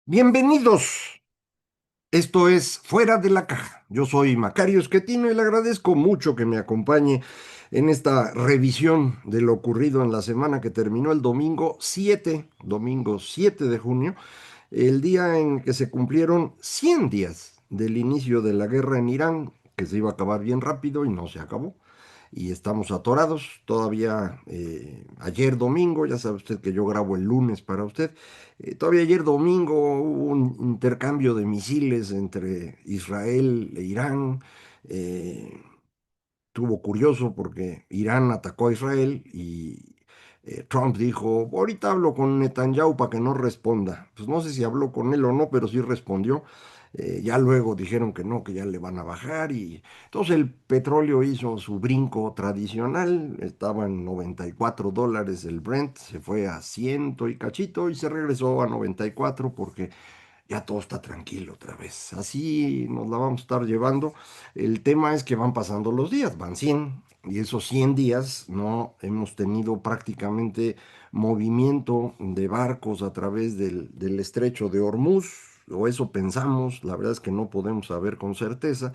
Bienvenidos. Esto es Fuera de la Caja. Yo soy Macario Esquetino y le agradezco mucho que me acompañe en esta revisión de lo ocurrido en la semana que terminó el domingo 7 de junio, el día en que se cumplieron 100 días del inicio de la guerra en Irán, que se iba a acabar bien rápido y no se acabó y estamos atorados. Todavía ayer domingo, ya sabe usted que yo grabo el lunes para usted, todavía ayer domingo hubo un intercambio de misiles entre Israel e Irán. eh, Estuvo curioso porque Irán atacó a Israel y Trump dijo, ahorita hablo con Netanyahu para que no responda. Pues no sé si habló con él o no, pero sí respondió. Ya luego dijeron que no, que ya le van a bajar y entonces el petróleo hizo su brinco tradicional, estaba en $94 el Brent, se fue a ciento y cachito y se regresó a 94 porque ya todo está tranquilo otra vez. Así nos la vamos a estar llevando. El tema es que van pasando los días, van 100 y esos 100 días no hemos tenido prácticamente movimiento de barcos a través del estrecho de Hormuz, o eso pensamos, la verdad es que no podemos saber con certeza,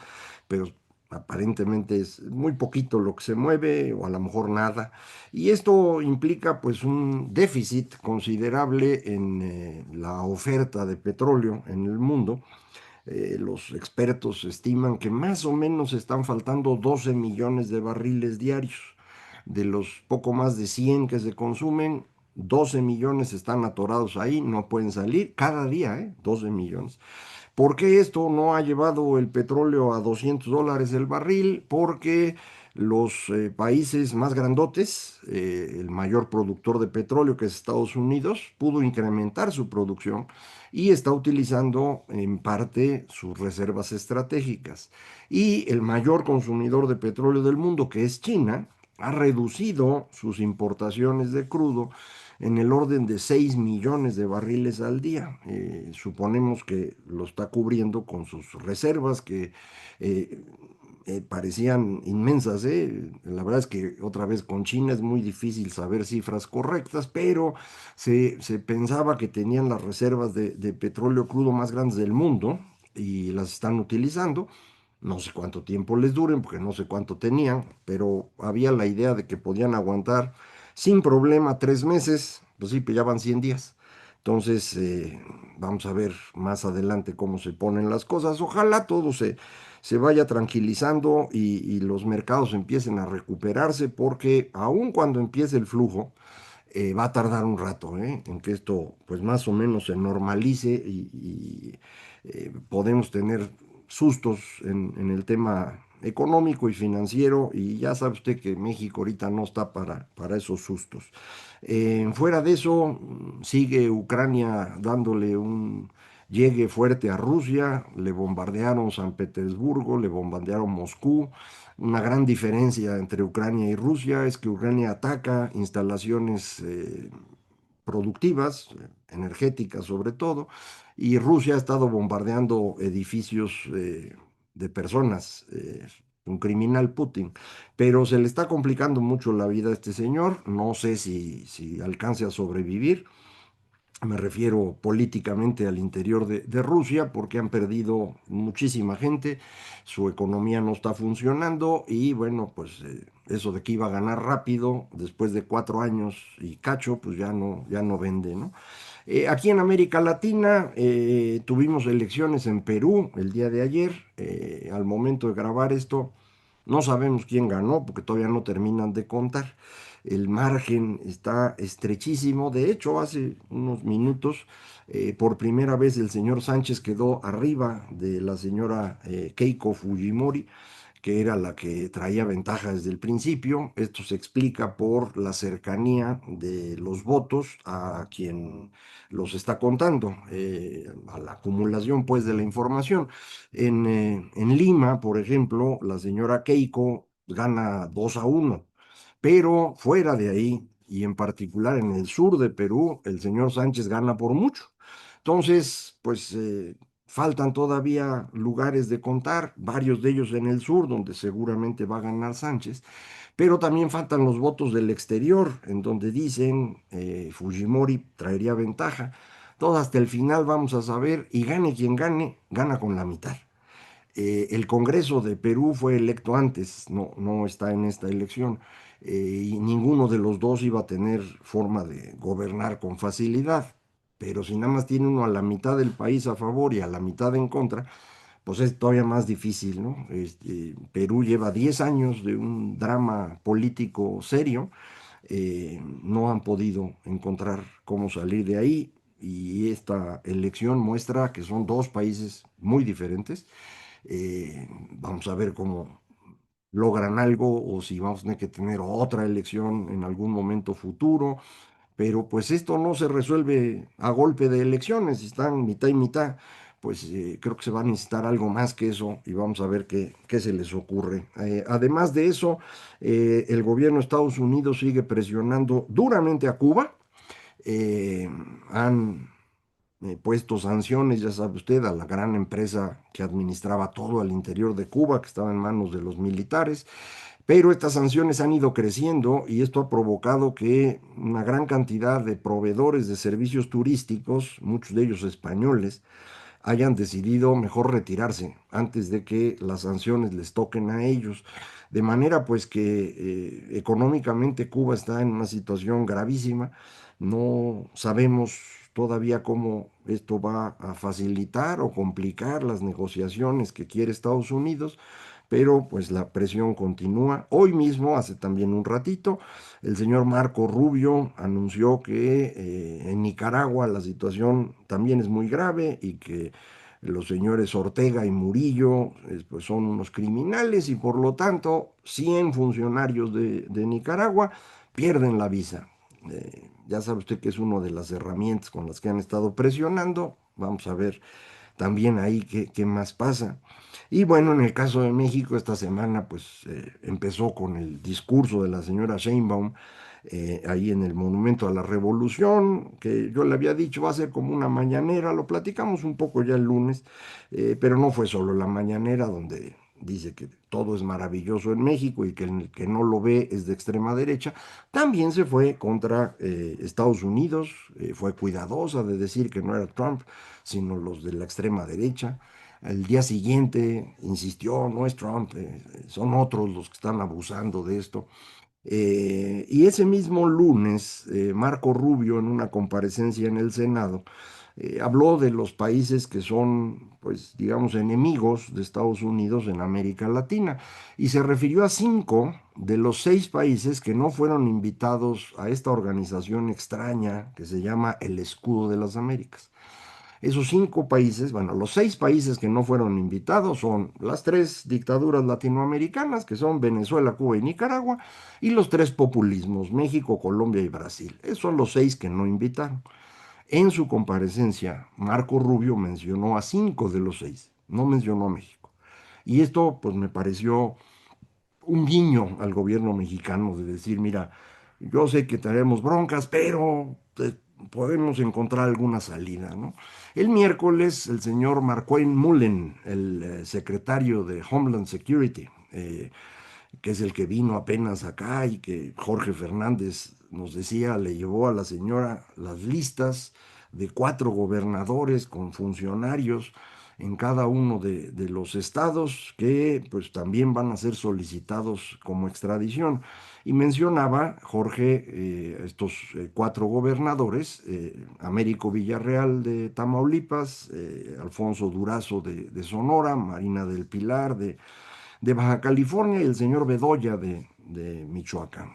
pero aparentemente es muy poquito lo que se mueve, o a lo mejor nada. Y esto implica pues un déficit considerable en la oferta de petróleo en el mundo. Los expertos estiman que más o menos están faltando 12 millones de barriles diarios. De los poco más de 100 que se consumen, 12 millones están atorados ahí, no pueden salir cada día, 12 millones. ¿Por qué esto no ha llevado el petróleo a $200 el barril? Porque los países más grandotes, el mayor productor de petróleo que es Estados Unidos, pudo incrementar su producción y está utilizando en parte sus reservas estratégicas. Y el mayor consumidor de petróleo del mundo, que es China, ha reducido sus importaciones de crudo en el orden de 6 millones de barriles al día. Suponemos que lo está cubriendo con sus reservas que eh, parecían inmensas. La verdad es que otra vez con China es muy difícil saber cifras correctas, pero se pensaba que tenían las reservas de petróleo crudo más grandes del mundo y las están utilizando. No sé cuánto tiempo les duren, porque no sé cuánto tenían, pero había la idea de que podían aguantar sin problema 3 meses. Pues sí, pues ya van 100 días. Entonces, vamos a ver más adelante cómo se ponen las cosas. Ojalá todo se vaya tranquilizando y los mercados empiecen a recuperarse, porque aun cuando empiece el flujo, va a tardar un rato, en que esto pues más o menos se normalice y podemos tener sustos en el tema económico y financiero, y ya sabe usted que México ahorita no está para esos sustos. Fuera de eso, sigue Ucrania dándole un llegue fuerte a Rusia, le bombardearon San Petersburgo, le bombardearon Moscú. Una gran diferencia entre Ucrania y Rusia es que Ucrania ataca instalaciones productivas, energéticas sobre todo, y Rusia ha estado bombardeando edificios de personas, un criminal Putin, pero se le está complicando mucho la vida a este señor. No sé si alcance a sobrevivir. Me refiero políticamente al interior de Rusia, porque han perdido muchísima gente, su economía no está funcionando y bueno, pues eso de que iba a ganar rápido después de 4 años y cacho, pues ya no vende, ¿no? Aquí en América Latina tuvimos elecciones en Perú el día de ayer. Al momento de grabar esto, no sabemos quién ganó porque todavía no terminan de contar. El margen está estrechísimo. De hecho, hace unos minutos, por primera vez el señor Sánchez quedó arriba de la señora Keiko Fujimori, que era la que traía ventaja desde el principio. Esto se explica por la cercanía de los votos a quien los está contando, a la acumulación pues de la información. En Lima, por ejemplo, la señora Keiko gana 2-1, pero fuera de ahí, y en particular en el sur de Perú, el señor Sánchez gana por mucho. Entonces, pues faltan todavía lugares de contar, varios de ellos en el sur, donde seguramente va a ganar Sánchez, pero también faltan los votos del exterior, en donde dicen Fujimori traería ventaja. todo hasta el final vamos a saber, y gane quien gane, gana con la mitad. El Congreso de Perú fue electo antes, no está en esta elección, y ninguno de los dos iba a tener forma de gobernar con facilidad. Pero si nada más tiene uno a la mitad del país a favor y a la mitad en contra, pues es todavía más difícil, ¿no? Perú lleva 10 años de un drama político serio, no han podido encontrar cómo salir de ahí, y esta elección muestra que son dos países muy diferentes. Vamos a ver cómo logran algo o si vamos a tener que tener otra elección en algún momento futuro. Pero pues esto no se resuelve a golpe de elecciones, si están mitad y mitad, pues creo que se va a necesitar algo más que eso y vamos a ver qué se les ocurre. Además de eso, el gobierno de Estados Unidos sigue presionando duramente a Cuba. Eh, Han puesto sanciones, ya sabe usted, a la gran empresa que administraba todo al interior de Cuba, que estaba en manos de los militares. Pero estas sanciones han ido creciendo y esto ha provocado que una gran cantidad de proveedores de servicios turísticos, muchos de ellos españoles, hayan decidido mejor retirarse antes de que las sanciones les toquen a ellos. De manera pues que económicamente Cuba está en una situación gravísima. No sabemos todavía cómo esto va a facilitar o complicar las negociaciones que quiere Estados Unidos, pero pues la presión continúa. Hoy mismo, hace también un ratito, el señor Marco Rubio anunció que en Nicaragua la situación también es muy grave y que los señores Ortega y Murillo pues son unos criminales y por lo tanto 100 funcionarios de Nicaragua pierden la visa. Ya sabe usted que es una de las herramientas con las que han estado presionando. Vamos a ver también ahí qué más pasa. Y bueno, en el caso de México, esta semana pues empezó con el discurso de la señora Sheinbaum ahí en el Monumento a la Revolución, que yo le había dicho va a ser como una mañanera, lo platicamos un poco ya el lunes, pero no fue solo la mañanera donde dice que todo es maravilloso en México y que el que no lo ve es de extrema derecha. También se fue contra Estados Unidos, fue cuidadosa de decir que no era Trump, sino los de la extrema derecha. Al día siguiente insistió, no es Trump, son otros los que están abusando de esto. Y ese mismo lunes, Marco Rubio, en una comparecencia en el Senado, habló de los países que son, pues, digamos, enemigos de Estados Unidos en América Latina y se refirió a 5 de los 6 países que no fueron invitados a esta organización extraña que se llama el Escudo de las Américas. Esos 5 países, bueno, los 6 países que no fueron invitados son las 3 dictaduras latinoamericanas, que son Venezuela, Cuba y Nicaragua, y los 3 populismos, México, Colombia y Brasil. Esos son los 6 que no invitaron. En su comparecencia, Marco Rubio mencionó a 5 de los 6, no mencionó a México. Y esto, pues, me pareció un guiño al gobierno mexicano de decir, mira, yo sé que tenemos broncas, pero podemos encontrar alguna salida, ¿no? El miércoles, el señor Marquín Mullen, el secretario de Homeland Security, que es el que vino apenas acá y que Jorge Fernández nos decía, le llevó a la señora las listas de 4 gobernadores con funcionarios en cada uno de los estados que pues también van a ser solicitados como extradición. Y mencionaba Jorge estos 4 gobernadores, Américo Villarreal de Tamaulipas, Alfonso Durazo de Sonora, Marina del Pilar de Baja California y el señor Bedoya de Michoacán.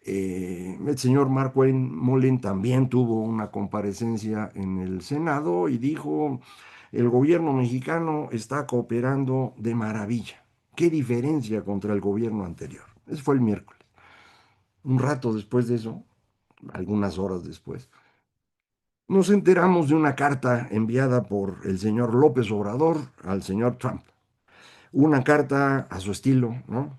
El señor Marco Molin también tuvo una comparecencia en el Senado y dijo, el gobierno mexicano está cooperando de maravilla. ¿Qué diferencia contra el gobierno anterior? Eso fue el miércoles. Un rato después de eso, algunas horas después, nos enteramos de una carta enviada por el señor López Obrador al señor Trump. Una carta a su estilo, ¿no?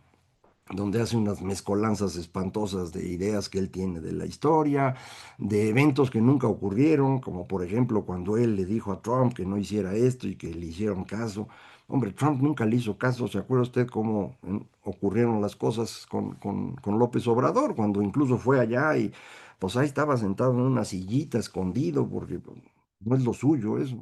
Donde hace unas mezcolanzas espantosas de ideas que él tiene de la historia, de eventos que nunca ocurrieron, como por ejemplo cuando él le dijo a Trump que no hiciera esto y que le hicieron caso. Hombre, Trump nunca le hizo caso. ¿Se acuerda usted cómo ocurrieron las cosas con López Obrador? Cuando incluso fue allá y pues ahí estaba sentado en una sillita escondido porque no es lo suyo eso.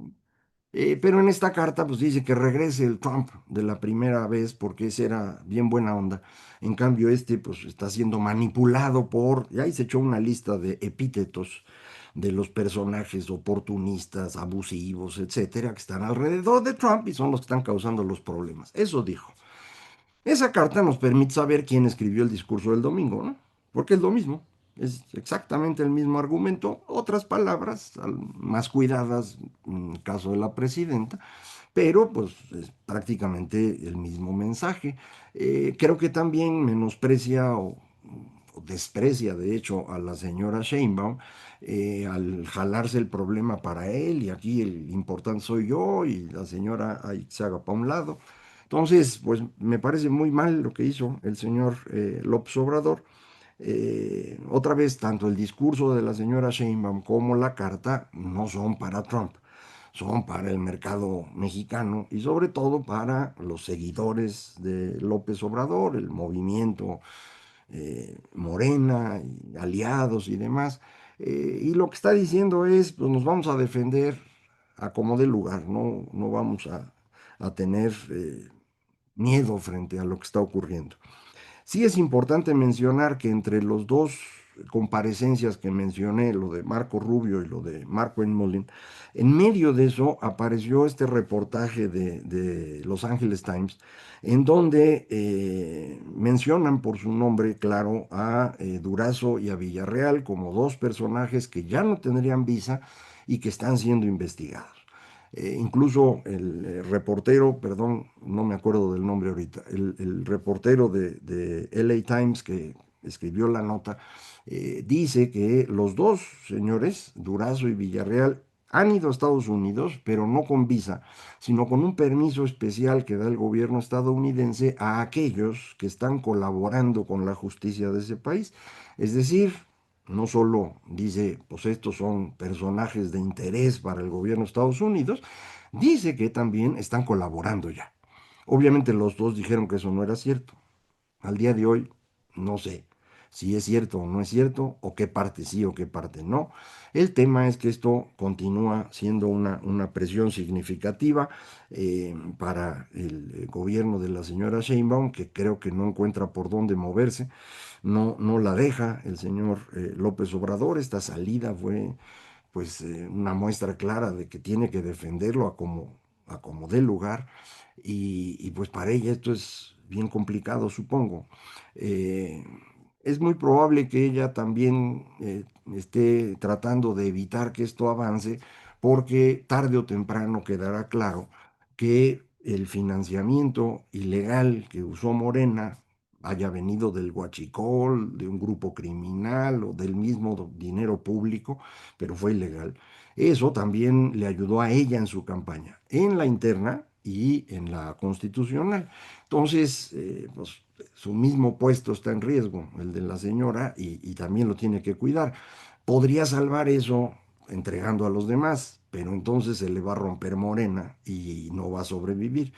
Pero en esta carta pues dice que regrese el Trump de la primera vez porque ese era bien buena onda. En cambio este pues está siendo manipulado por, y ahí se echó una lista de epítetos de los personajes oportunistas, abusivos, etcétera, que están alrededor de Trump y son los que están causando los problemas. Eso dijo. Esa carta nos permite saber quién escribió el discurso del domingo, ¿no? Porque es lo mismo, es exactamente el mismo argumento, otras palabras más cuidadas en el caso de la presidenta, pero pues es prácticamente el mismo mensaje. Creo que también menosprecia o desprecia de hecho a la señora Sheinbaum al jalarse el problema para él y aquí el importante soy yo y la señora ahí se haga para un lado. Entonces, pues me parece muy mal lo que hizo el señor López Obrador. Otra vez, tanto el discurso de la señora Sheinbaum como la carta no son para Trump, son para el mercado mexicano y sobre todo para los seguidores de López Obrador, el movimiento Morena, y aliados y demás. Y lo que está diciendo es, pues nos vamos a defender a como dé lugar, no vamos a tener miedo frente a lo que está ocurriendo. Sí es importante mencionar que entre los dos comparecencias que mencioné, lo de Marco Rubio y lo de Marco Enmolin, en medio de eso apareció este reportaje de Los Angeles Times, en donde mencionan por su nombre, claro, a Durazo y a Villarreal como dos personajes que ya no tendrían visa y que están siendo investigados. Incluso el reportero, perdón, no me acuerdo del nombre ahorita, el reportero de LA Times que escribió la nota, dice que los dos señores, Durazo y Villarreal, han ido a Estados Unidos, pero no con visa, sino con un permiso especial que da el gobierno estadounidense a aquellos que están colaborando con la justicia de ese país. Es decir, no solo dice, pues estos son personajes de interés para el gobierno de Estados Unidos, dice que también están colaborando ya. Obviamente los dos dijeron que eso no era cierto. Al día de hoy, no sé si es cierto o no es cierto, o qué parte sí o qué parte no. El tema es que esto continúa siendo una presión significativa para el gobierno de la señora Sheinbaum, que creo que no encuentra por dónde moverse, no la deja el señor López Obrador. Esta salida fue pues una muestra clara de que tiene que defenderlo a como dé lugar y pues para ella esto es bien complicado, supongo. Eh, es muy probable que ella también esté tratando de evitar que esto avance porque tarde o temprano quedará claro que el financiamiento ilegal que usó Morena haya venido del huachicol, de un grupo criminal o del mismo dinero público, pero fue ilegal. Eso también le ayudó a ella en su campaña, en la interna y en la constitucional. Entonces, pues, su mismo puesto está en riesgo, el de la señora, y también lo tiene que cuidar. Podría salvar eso entregando a los demás, pero entonces se le va a romper Morena y no va a sobrevivir.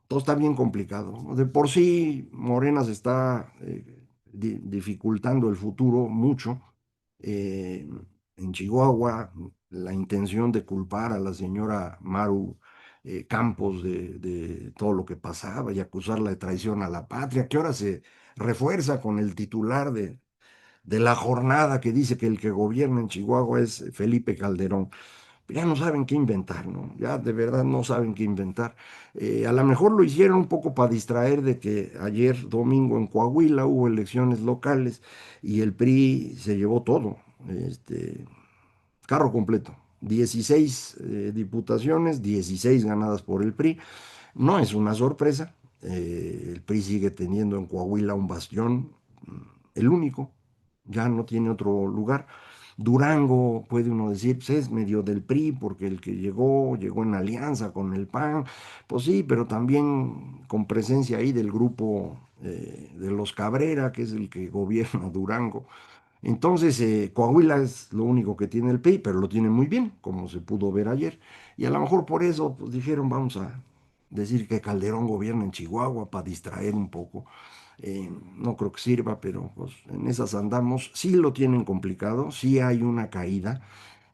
Todo está bien complicado, ¿no? De por sí, Morena se está dificultando el futuro mucho. Eh, en Chihuahua, la intención de culpar a la señora Maru Campos de todo lo que pasaba y acusarla de traición a la patria, que ahora se refuerza con el titular de la jornada que dice que el que gobierna en Chihuahua es Felipe Calderón. Ya no saben qué inventar, ¿no? Ya de verdad no saben qué inventar. A lo mejor lo hicieron un poco para distraer de que ayer domingo en Coahuila hubo elecciones locales y el PRI se llevó todo, este, carro completo. 16 diputaciones, 16 ganadas por el PRI. No es una sorpresa. El PRI sigue teniendo en Coahuila un bastión, el único, ya no tiene otro lugar. Durango, puede uno decir, pues es medio del PRI, porque el que llegó en alianza con el PAN, pues sí, pero también con presencia ahí del grupo de los Cabrera, que es el que gobierna Durango. Entonces, Coahuila es lo único que tiene el PRI, pero lo tiene muy bien, como se pudo ver ayer. Y a lo mejor por eso pues, dijeron, vamos a decir que Calderón gobierna en Chihuahua para distraer un poco. No creo que sirva, pero pues, en esas andamos. Sí lo tienen complicado, sí hay una caída.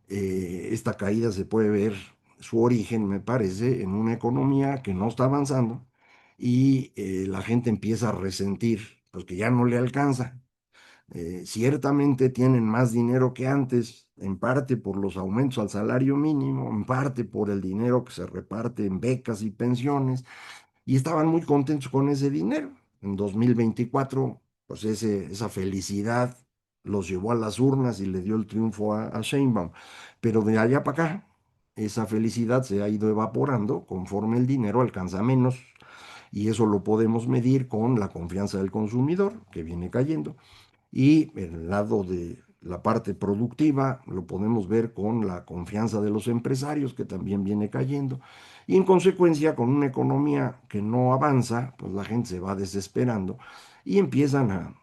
Esta caída se puede ver su origen, me parece, en una economía que no está avanzando y la gente empieza a resentir, porque ya no le alcanza. Ciertamente tienen más dinero que antes, en parte por los aumentos al salario mínimo, en parte por el dinero que se reparte en becas y pensiones, y estaban muy contentos con ese dinero. En 2024, pues esa felicidad los llevó a las urnas y le dio el triunfo a Sheinbaum. Pero de allá para acá, esa felicidad se ha ido evaporando conforme el dinero alcanza menos. Y eso lo podemos medir con la confianza del consumidor, que viene cayendo. Y el lado de la parte productiva lo podemos ver con la confianza de los empresarios, que también viene cayendo. Y en consecuencia, con una economía que no avanza, pues la gente se va desesperando y empiezan a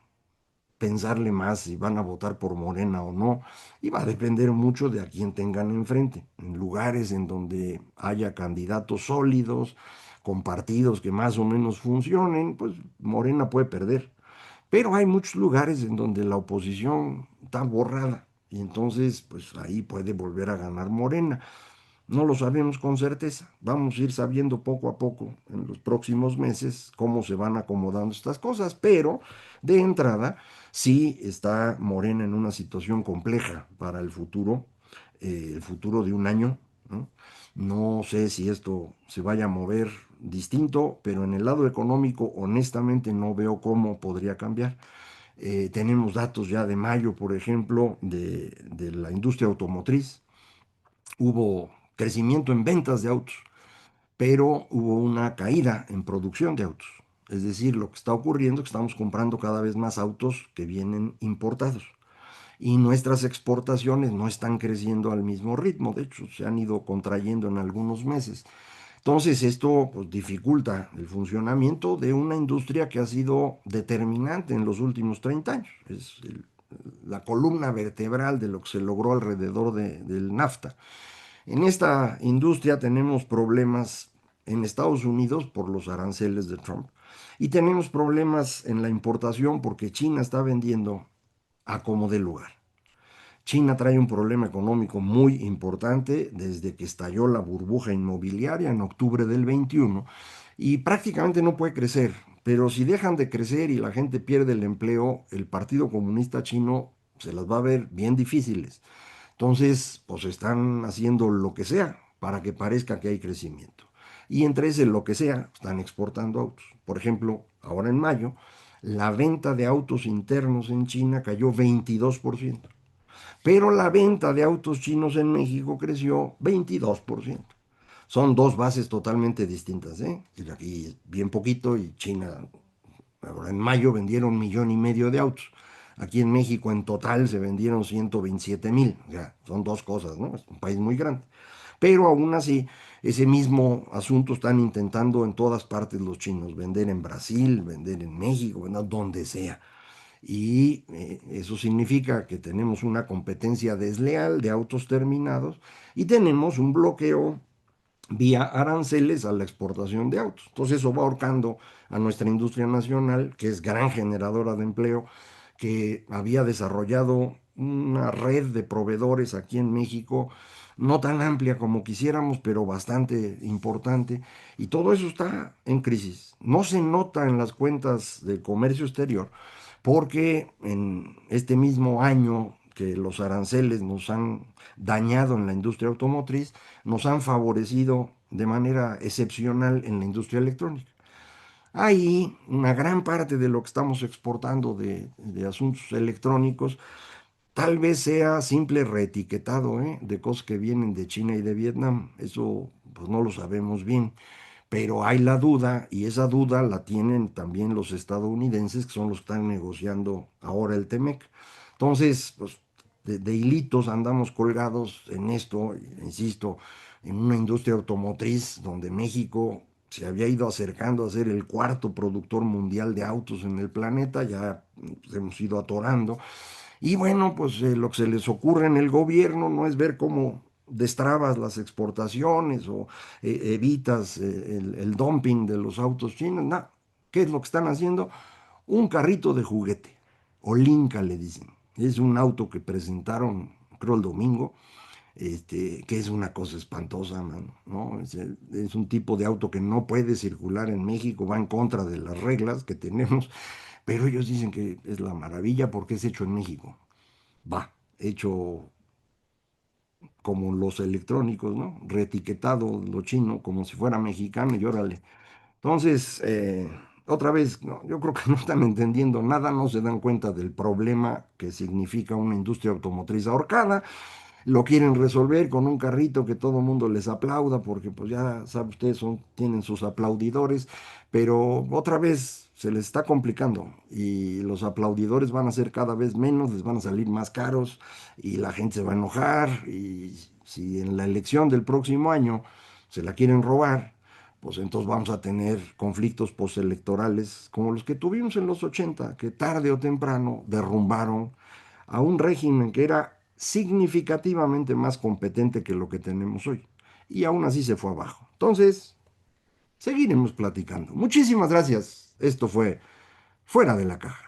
pensarle más si van a votar por Morena o no. Y va a depender mucho de a quién tengan enfrente. En lugares en donde haya candidatos sólidos, con partidos que más o menos funcionen, pues Morena puede perder. Pero hay muchos lugares en donde la oposición está borrada y entonces pues ahí puede volver a ganar Morena. No lo sabemos con certeza. Vamos a ir sabiendo poco a poco en los próximos meses cómo se van acomodando estas cosas, pero de entrada sí está Morena en una situación compleja para el futuro de un año, ¿no? No sé si esto se vaya a mover distinto, pero en el lado económico honestamente no veo cómo podría cambiar. Tenemos datos ya de mayo, por ejemplo, de la industria automotriz. Hubo crecimiento en ventas de autos, pero hubo una caída en producción de autos. Es decir, lo que está ocurriendo es que estamos comprando cada vez más autos que vienen importados y nuestras exportaciones no están creciendo al mismo ritmo, de hecho se han ido contrayendo en algunos meses. Entonces esto pues, dificulta el funcionamiento de una industria que ha sido determinante en los últimos 30 años. Es la columna vertebral de lo que se logró alrededor del NAFTA. En esta industria tenemos problemas en Estados Unidos por los aranceles de Trump y tenemos problemas en la importación porque China está vendiendo a como dé lugar. China trae un problema económico muy importante desde que estalló la burbuja inmobiliaria en octubre del 21 y prácticamente no puede crecer. Pero si dejan de crecer y la gente pierde el empleo, el Partido Comunista Chino se las va a ver bien difíciles. Entonces, pues están haciendo lo que sea para que parezca que hay crecimiento. Y entre ese lo que sea, están exportando autos. Por ejemplo, ahora en mayo, la venta de autos internos en China cayó 22%, pero la venta de autos chinos en México creció 22%. Son dos bases totalmente distintas, ¿eh? Aquí bien poquito y China, ahora en mayo vendieron 1,5 millones de autos. Aquí en México en total se vendieron 127,000. O sea, son dos cosas, ¿no? Es un país muy grande. Pero aún así, ese mismo asunto están intentando en todas partes los chinos, vender en Brasil, vender en México, vender donde sea. Y eso significa que tenemos una competencia desleal de autos terminados y tenemos un bloqueo vía aranceles a la exportación de autos. Entonces eso va ahorcando a nuestra industria nacional, que es gran generadora de empleo, que había desarrollado una red de proveedores aquí en México, no tan amplia como quisiéramos, pero bastante importante, y todo eso está en crisis. No se nota en las cuentas de comercio exterior, porque en este mismo año que los aranceles nos han dañado en la industria automotriz, nos han favorecido de manera excepcional en la industria electrónica. Ahí una gran parte de lo que estamos exportando de asuntos electrónicos tal vez sea simple reetiquetado, de cosas que vienen de China y de Vietnam. Eso pues no lo sabemos bien. Pero hay la duda y esa duda la tienen también los estadounidenses, que son los que están negociando ahora el TEMEC. Entonces, pues de hilitos andamos colgados en esto, insisto, en una industria automotriz donde México se había ido acercando a ser el cuarto productor mundial de autos en el planeta, ya hemos ido atorando. Y bueno, pues lo que se les ocurre en el gobierno no es ver cómo destrabas las exportaciones o evitas el dumping de los autos chinos. No, ¿qué es lo que están haciendo? Un carrito de juguete, o Linka le dicen. Es un auto que presentaron, creo, el domingo, que es una cosa espantosa, mano, ¿no? Es un tipo de auto que no puede circular en México, va en contra de las reglas que tenemos, pero ellos dicen que es la maravilla porque es hecho en México. Va, hecho como los electrónicos, ¿no? Reetiquetado lo chino como si fuera mexicano y órale. Entonces, otra vez, no, yo creo que no están entendiendo nada, no se dan cuenta del problema que significa una industria automotriz ahorcada. Lo quieren resolver con un carrito que todo el mundo les aplauda, porque pues ya sabe usted, tienen sus aplaudidores, pero otra vez se les está complicando y los aplaudidores van a ser cada vez menos, les van a salir más caros y la gente se va a enojar y si en la elección del próximo año se la quieren robar, pues entonces vamos a tener conflictos postelectorales como los que tuvimos en los 80 que tarde o temprano derrumbaron a un régimen que era significativamente más competente que lo que tenemos hoy. Y aún así se fue abajo. Entonces, seguiremos platicando. Muchísimas gracias. Esto fue Fuera de la Caja.